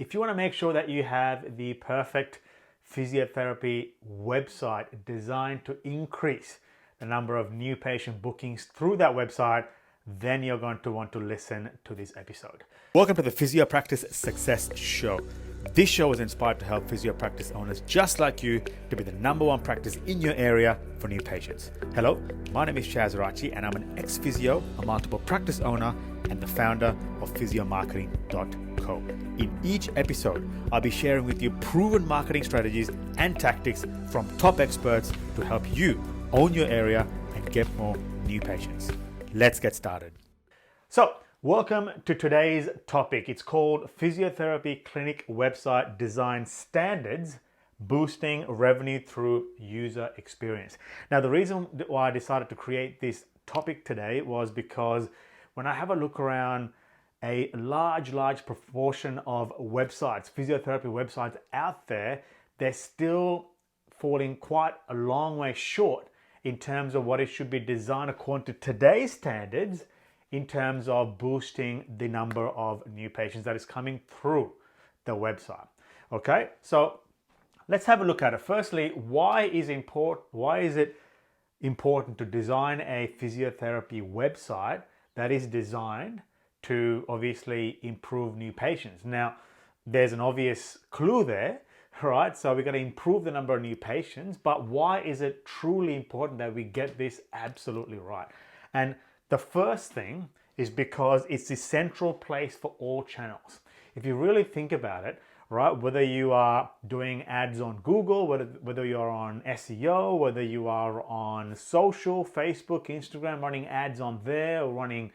If you want to make sure that you have the perfect physiotherapy website designed to increase the number of new patient bookings through that website, then you're going to want to listen to this episode. Welcome to the Physio Practice Success Show. This show is inspired to help physio practice owners just like you to be the number one practice in your area for new patients. Hello, my name is Chaz Rachi and I'm an ex-physio, a multiple practice owner, and the founder of physiomarketing.co. In each episode, I'll be sharing with you proven marketing strategies and tactics from top experts to help you own your area and get more new patients. Let's get started. So, welcome to today's topic. It's called Physiotherapy Clinic Website Design Standards, Boosting Revenue Through User Experience. Now, the reason why I decided to create this topic today was because when I have a look around a large proportion of websites, physiotherapy websites out there, they're still falling quite a long way short in terms of what it should be designed according to today's standards in terms of boosting the number of new patients that is coming through the website. Okay, so let's have a look at it. Firstly, why is it important to design a physiotherapy website that is designed to obviously improve new patients? Now, there's an obvious clue there, right? So we're going to improve the number of new patients, but why is it truly important that we get this absolutely right? And the first thing is because it's the central place for all channels. If you really think about it, right, whether you are doing ads on Google, whether you're on SEO, whether you are on social, Facebook, Instagram, running ads on there, or running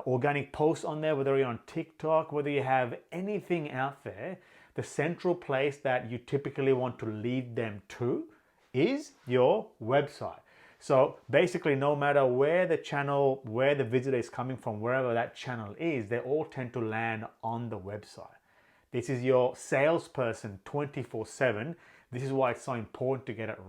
organic posts on there, whether you're on TikTok, whether you have anything out there, the central place that you typically want to lead them to is your website. So basically, no matter where the visitor is coming from, wherever that channel is, they all tend to land on the website. This is your salesperson 24/7. This is why it's so important to get it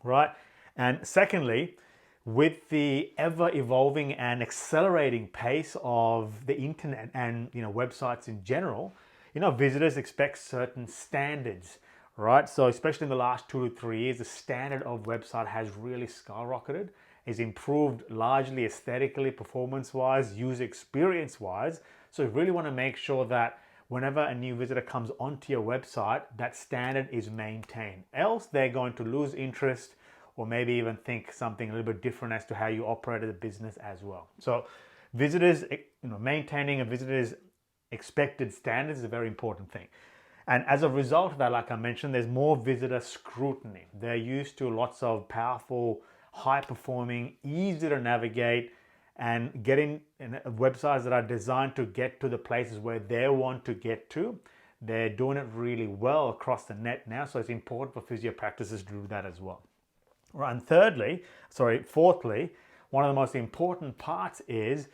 right? And secondly, with the ever evolving and accelerating pace of the internet and websites in general, visitors expect certain standards, right? So especially in the last 2 to 3 years, the standard of website has really skyrocketed. It's improved largely aesthetically, performance-wise, user experience-wise. So you really want to make sure that whenever a new visitor comes onto your website, that standard is maintained. Else they're going to lose interest or maybe even think something a little bit different as to how you operate the business as well. So visitors, maintaining a visitor's expected standards is a very important thing. And as a result of that, like I mentioned, there's more visitor scrutiny. They're used to lots of powerful, high-performing, easy to navigate, and getting websites that are designed to get to the places where they want to get to. They're doing it really well across the net now, so it's important for physio practices to do that as well. Right, and fourthly, one of the most important parts is,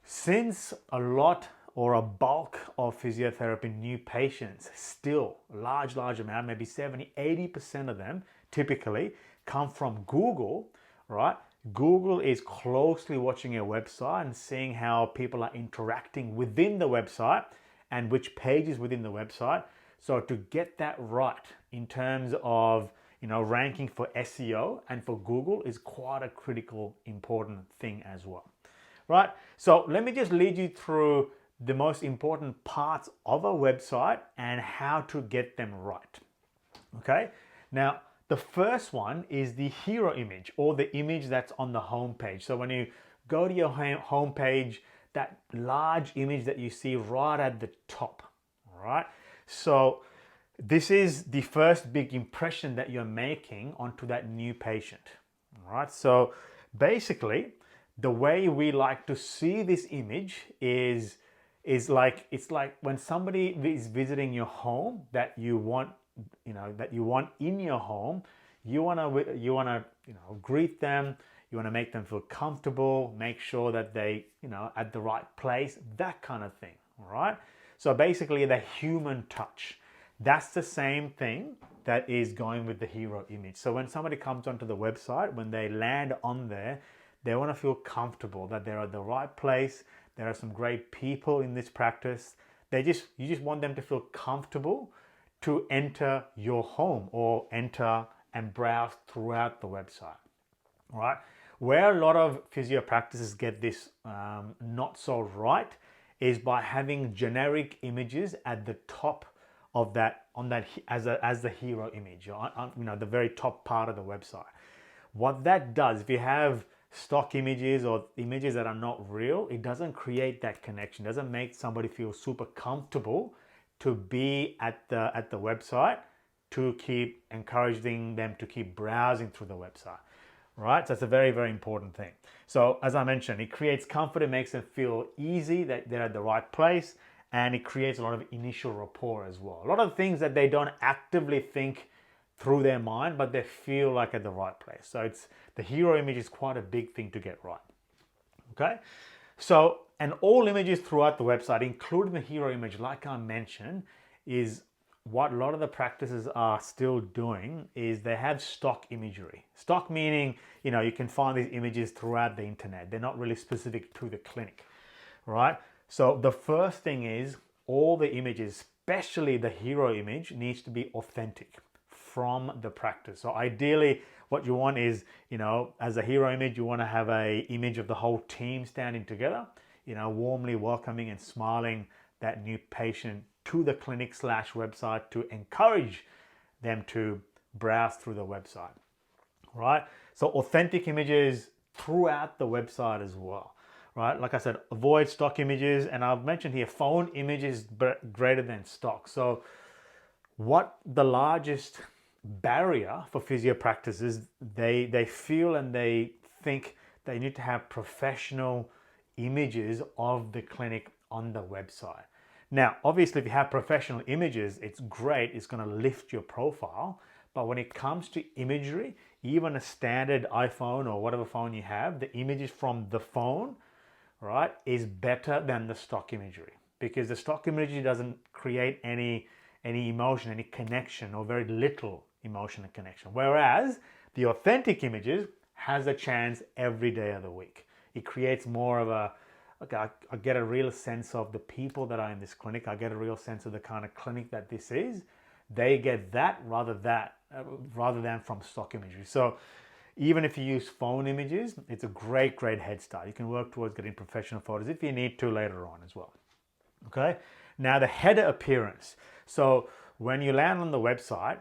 since a lot or a bulk of physiotherapy new patients, still large amount, maybe 70-80% of them typically come from Google, right? Google is closely watching your website and seeing how people are interacting within the website and which pages within the website. So to get that right in terms of ranking for SEO and for Google is quite a critical, important thing as well, right? So let me just lead you through the most important parts of a website and how to get them right. Okay, now the first one is the hero image, or the image that's on the home page. So when you go to your home page, that large image that you see right at the top, all right? So this is the first big impression that you're making onto that new patient, all right? So basically, the way we like to see this image is like, it's like when somebody is visiting your home that you want in your home, you want to greet them, you want to make them feel comfortable, make sure that they at the right place, that kind of thing, all right? So basically, the human touch, that's the same thing that is going with the hero image. So when somebody comes onto the website, when they land on there, they want to feel comfortable that they're at the right place. There are some great people in this practice. You just want them to feel comfortable to enter your home or enter and browse throughout the website. All right. Where a lot of physio practices get this not so right is by having generic images at the top of that, on that as the hero image, the very top part of the website. What that does, if you have stock images or images that are not real, it doesn't create that connection. It doesn't make somebody feel super comfortable to be at the website, to keep encouraging them to keep browsing through the website. Right? So that's a very, very important thing. So as I mentioned, it creates comfort, it makes them feel easy, that they're at the right place, and it creates a lot of initial rapport as well. A lot of things that they don't actively think through their mind, but they feel like at the right place. So it's the hero image is quite a big thing to get right. Okay? So, and all images throughout the website, including the hero image, like I mentioned, is what a lot of the practices are still doing is they have stock imagery. Stock meaning, you can find these images throughout the internet. They're not really specific to the clinic, right? So the first thing is all the images, especially the hero image, needs to be authentic from the practice. So ideally what you want is, as a hero image, you want to have a image of the whole team standing together, warmly welcoming and smiling that new patient to the clinic / website to encourage them to browse through the website, right? So authentic images throughout the website as well, right? Like I said, avoid stock images, and I've mentioned here, phone images greater than stock. So what the largest barrier for physio practices, they feel and they think they need to have professional images of the clinic on the website. Now, obviously, if you have professional images, it's great. It's going to lift your profile. But when it comes to imagery, even a standard iPhone or whatever phone you have, the images from the phone, right, is better than the stock imagery, because the stock imagery doesn't create any emotion, any connection, or very little emotion and connection. Whereas the authentic images has a chance every day of the week. It creates more of a, okay, I get a real sense of the people that are in this clinic. I get a real sense of the kind of clinic that this is. They get that rather than from stock imagery. So even if you use phone images, it's a great head start. You can work towards getting professional photos if you need to later on as well. Okay. Now the header appearance. So when you land on the website,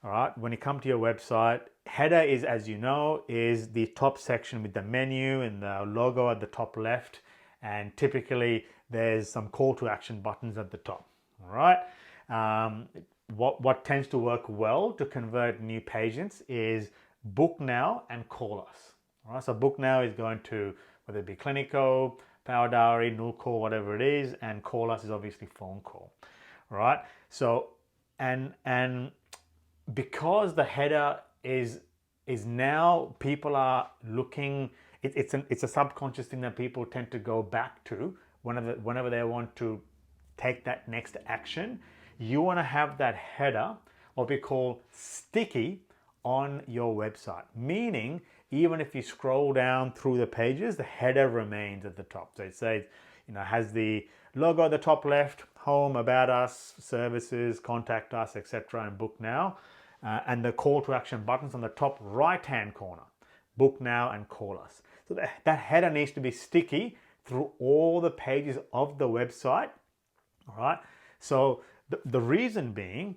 all right, when you come to your website, header is, as you know, is the top section with the menu and the logo at the top left. And typically there's some call to action buttons at the top. All right. What tends to work well to convert new patients is book now and call us. All right. So book now is going to, whether it be Clinico, Power Diary, Null Call, whatever it is, and call us is obviously phone call. All right. So and because the header is now, people are looking. It's a subconscious thing that people tend to go back to whenever they want to take that next action. You want to have that header, what we call sticky, on your website. Meaning, even if you scroll down through the pages, the header remains at the top. So it says, has the logo at the top left, home, about us, services, contact us, etc., and book now. And the call to action buttons on the top right hand corner, book now and call us. So that header needs to be sticky through all the pages of the website. All right. So the reason being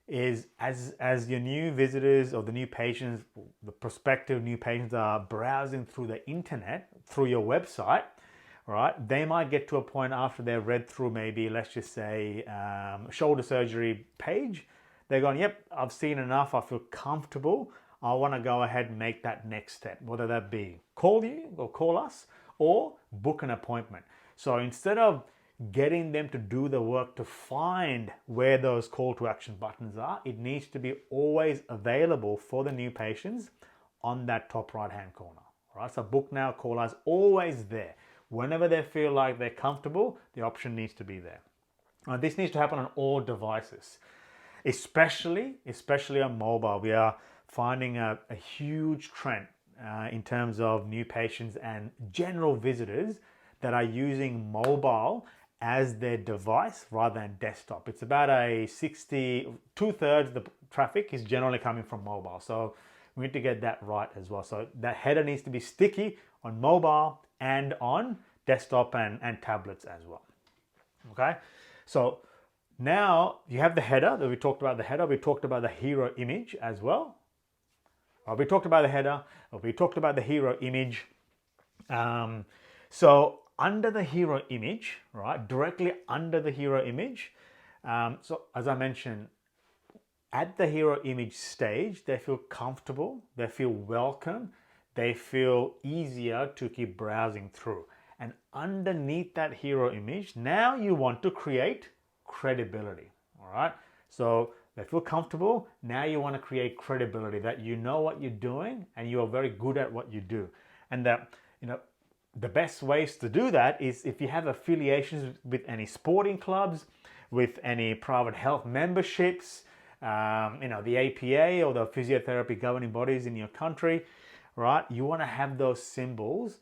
is as your new visitors or the new patients, the prospective new patients are browsing through the internet, through your website, right? They might get to a point after they've read through maybe, let's just say, shoulder surgery page. They're going, yep, I've seen enough. I feel comfortable. I want to go ahead and make that next step, whether that be call you or call us or book an appointment. So instead of getting them to do the work to find where those call to action buttons are, it needs to be always available for the new patients on that top right hand corner. All right, so book now, call us, always there. Whenever they feel like they're comfortable, the option needs to be there. This needs to happen on all devices, especially on mobile. We are finding a huge trend in terms of new patients and general visitors that are using mobile as their device rather than desktop. It's about a 60, 2/3 the traffic is generally coming from mobile. So we need to get that right as well. So that header needs to be sticky on mobile and on desktop and tablets as well. Okay, so now you have the header that we talked about. The header, we talked about the hero image as well. We talked about the header, we talked about the hero image. So under the hero image, right, directly under the hero image, so as I mentioned, at the hero image stage, they feel comfortable, they feel welcome, they feel easier to keep browsing through. And underneath that hero image, now you want to create credibility, all right? So they feel comfortable, now you want to create credibility that you know what you're doing and you are very good at what you do. And that, the best ways to do that is if you have affiliations with any sporting clubs, with any private health memberships, the APA or the physiotherapy governing bodies in your country, right? You want to have those symbols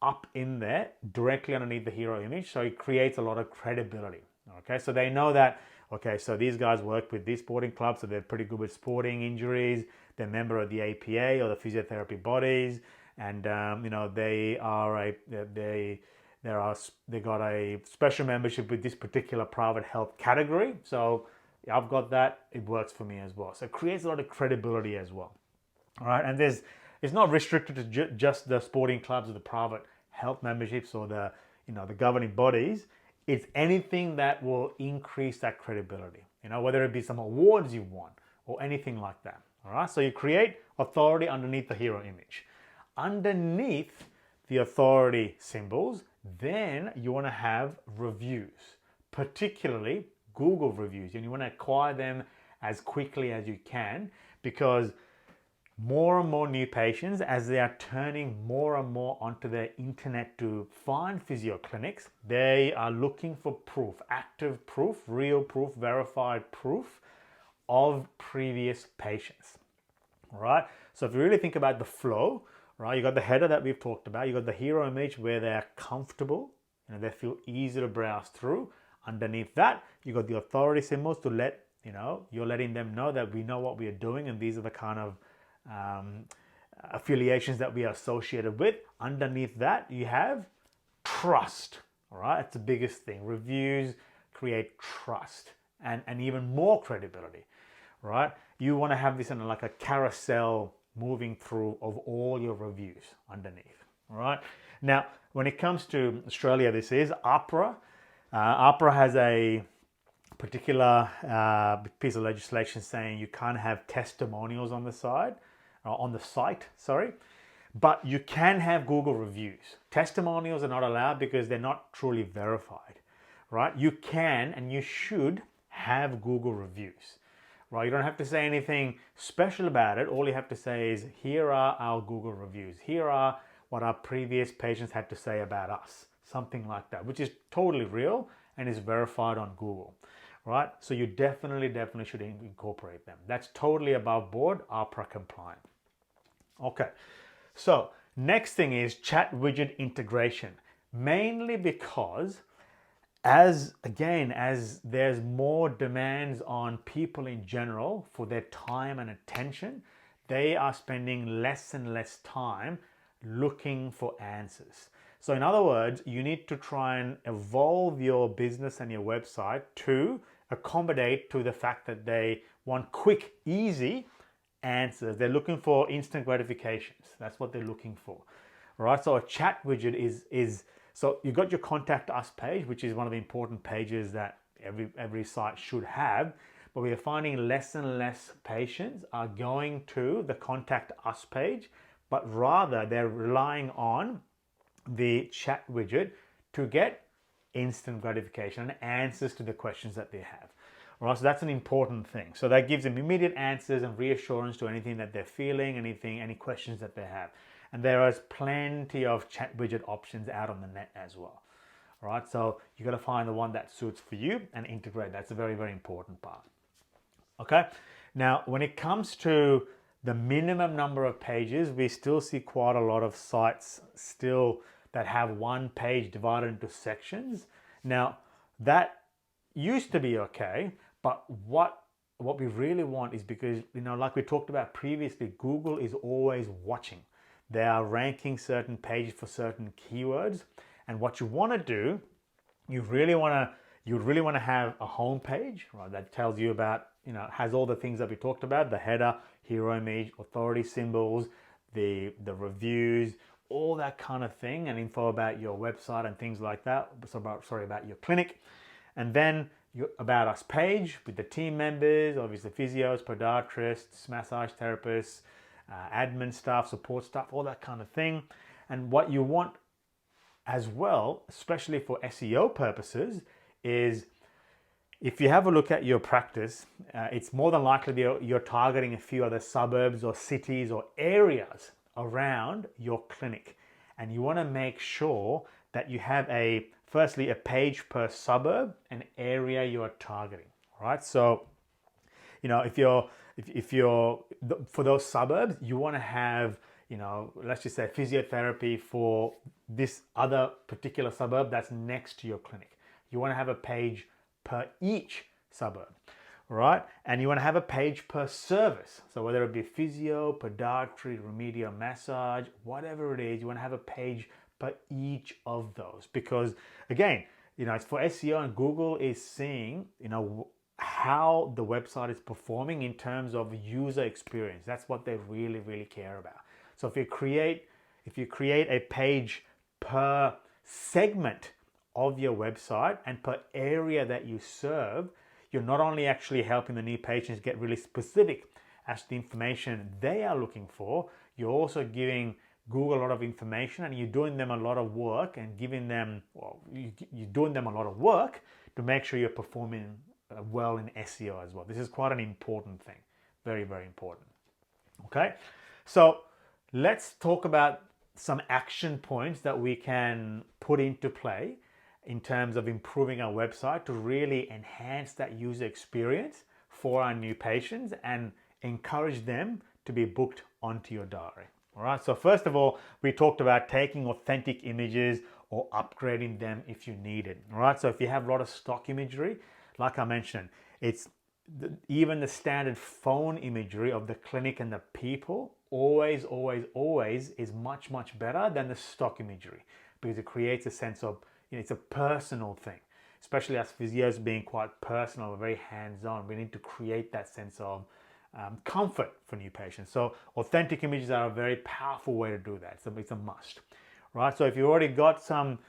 up in there directly underneath the hero image, so it creates a lot of credibility. Okay, so they know that, okay, so these guys work with these sporting clubs, so they're pretty good with sporting injuries, they're a member of the APA or the physiotherapy bodies, and they got a special membership with this particular private health category. So I've got that, it works for me as well. So it creates a lot of credibility as well. All right, and it's not restricted to just the sporting clubs or the private health memberships or the governing bodies. It's anything that will increase that credibility. Whether it be some awards you won or anything like that. All right, so you create authority underneath the hero image. Underneath the authority symbols, then you want to have reviews, particularly Google reviews, and you want to acquire them as quickly as you can, because more and more new patients, as they are turning more and more onto their internet to find physio clinics, they are looking for proof, active proof, real proof, verified proof of previous patients. All right, so if you really think about the flow, right, you got the header that we've talked about, you got the hero image where they're comfortable, they feel easy to browse through. Underneath that, you got the authority symbols to let, you're letting them know that we know what we are doing and these are the kind of affiliations that we are associated with. Underneath that, you have trust. All right, it's the biggest thing. Reviews create trust and even more credibility. Right, you want to have this in like a carousel moving through of all your reviews underneath. All right, now when it comes to Australia, this is APRA. APRA has a particular piece of legislation saying you can't have testimonials on the site, but you can have Google reviews. Testimonials are not allowed because they're not truly verified, right? You can and you should have Google reviews, right? You don't have to say anything special about it. All you have to say is, here are our Google reviews. Here are what our previous patients had to say about us. Something like that, which is totally real and is verified on Google, right? So you definitely should incorporate them. That's totally above board, APRA compliant. Okay, so next thing is chat widget integration, mainly because as there's more demands on people in general for their time and attention, they are spending less and less time looking for answers. So in other words, you need to try and evolve your business and your website to accommodate to the fact that they want quick, easy answers. They're looking for instant gratifications. That's what they're looking for, right? So a chat widget is so you got your contact us page, which is one of the important pages that every site should have, but we are finding less and less patients are going to the contact us page, but rather they're relying on the chat widget to get instant gratification and answers to the questions that they have. All right, so that's an important thing. So that gives them immediate answers and reassurance to anything that they're feeling, any questions that they have. And there is plenty of chat widget options out on the net as well. All right, so you got to find the one that suits for you and integrate. That's a very, very important part. Okay, now when it comes to the minimum number of pages, we still see quite a lot of sites still that have one page divided into sections. Now, That used to be okay, but what we really want is, because, you know, like we talked about previously, Google is always watching. They are ranking certain pages for certain keywords, and what you want to do, you really want to have a home page, right, that tells you about, you know, has all the things that we talked about: the header, hero image, authority symbols, the reviews, all that kind of thing, and info about your website and things like that. So about your clinic. And then your About Us page with the team members, obviously physios, podiatrists, massage therapists, admin staff, support staff, all that kind of thing. And what you want as well, especially for SEO purposes, is if you have a look at your practice, it's more than likely you're targeting a few other suburbs or cities or areas around your clinic. And you want to make sure that you have firstly a page per suburb and area you are targeting. All right. So, you know, if you're for those suburbs, you want to have, you know, let's just say physiotherapy for this other particular suburb that's next to your clinic. You want to have a page per each suburb, right? And you want to have a page per service. So whether it be physio, podiatry, remedial massage, whatever it is, you want to have a page per each of those, because again, you know, it's for SEO, and Google is seeing, you know, how the website is performing in terms of user experience. That's what they really, really care about. So if you create a page per segment of your website and per area that you serve, you're not only actually helping the new patients get really specific as to the information they are looking for, you're also giving Google a lot of information, and you're doing them a lot of work and giving them, well, you're doing them a lot of work to make sure you're performing well in SEO as well. This is quite an important thing. Very, very important. Okay, so let's talk about some action points that we can put into play in terms of improving our website to really enhance that user experience for our new patients and encourage them to be booked onto your diary. All right, so first of all, we talked about taking authentic images or upgrading them if you need it. All right, so if you have a lot of stock imagery, like I mentioned, it's even the standard phone imagery of the clinic and the people always is much, much better than the stock imagery, because it creates a sense of, you know, it's a personal thing. Especially as physios being quite personal, very hands-on, we need to create that sense of comfort for new patients. So authentic images are a very powerful way to do that. So it's a must, right? So if you already got some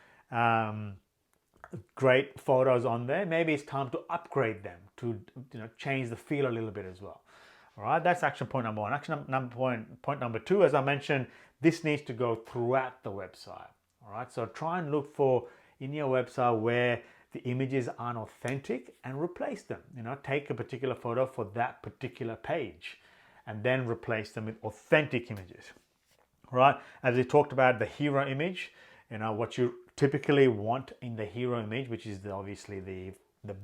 great photos on there, maybe it's time to upgrade them to, you know, change the feel a little bit as well. All right, that's action point number one. Point number two, as I mentioned, this needs to go throughout the website. All right, so try and look for in your website where the images aren't authentic and replace them. You know, take a particular photo for that particular page and then replace them with authentic images. Right? As we talked about the hero image, you know, what you typically want in the hero image, which is obviously the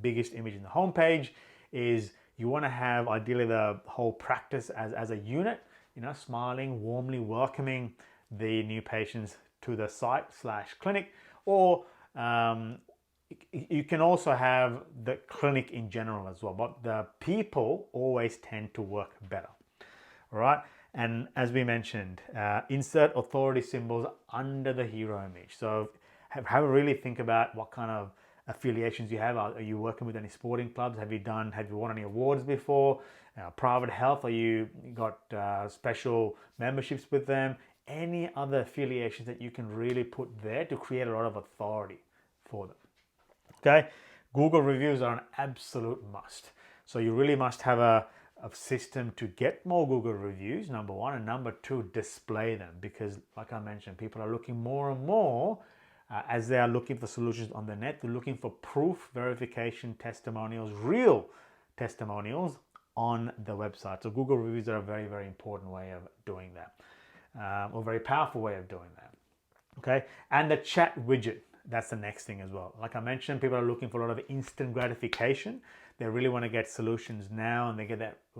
biggest image in the homepage, is you want to have ideally the whole practice as a unit, you know, smiling, warmly welcoming the new patients to the site/clinic, or you can also have the clinic in general as well, but the people always tend to work better. All right, and as we mentioned, insert authority symbols under the hero image. So have a really think about what kind of affiliations you have. Are you working with any sporting clubs? Have you won any awards before? Private health, are you got special memberships with them? Any other affiliations that you can really put there to create a lot of authority for them. Okay, Google reviews are an absolute must. So you really must have a system to get more Google reviews, number one, and number two, display them, because like I mentioned, people are looking more and more as they are looking for solutions on the net. They're looking for proof, verification, testimonials, real testimonials on the website. So Google reviews are a very, very important way of doing that, or very powerful way of doing that. Okay, and the chat widget. That's the next thing as well. Like I mentioned, people are looking for a lot of instant gratification. They really want to get solutions now, and we're going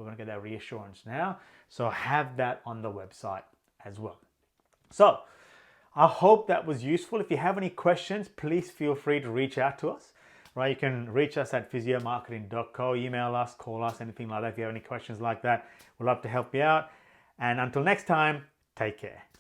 to get that reassurance now. So have that on the website as well. So I hope that was useful. If you have any questions, please feel free to reach out to us. right? You can reach us at physiomarketing.co, email us, call us, anything like that. If you have any questions like that, we'd love to help you out. And until next time, take care.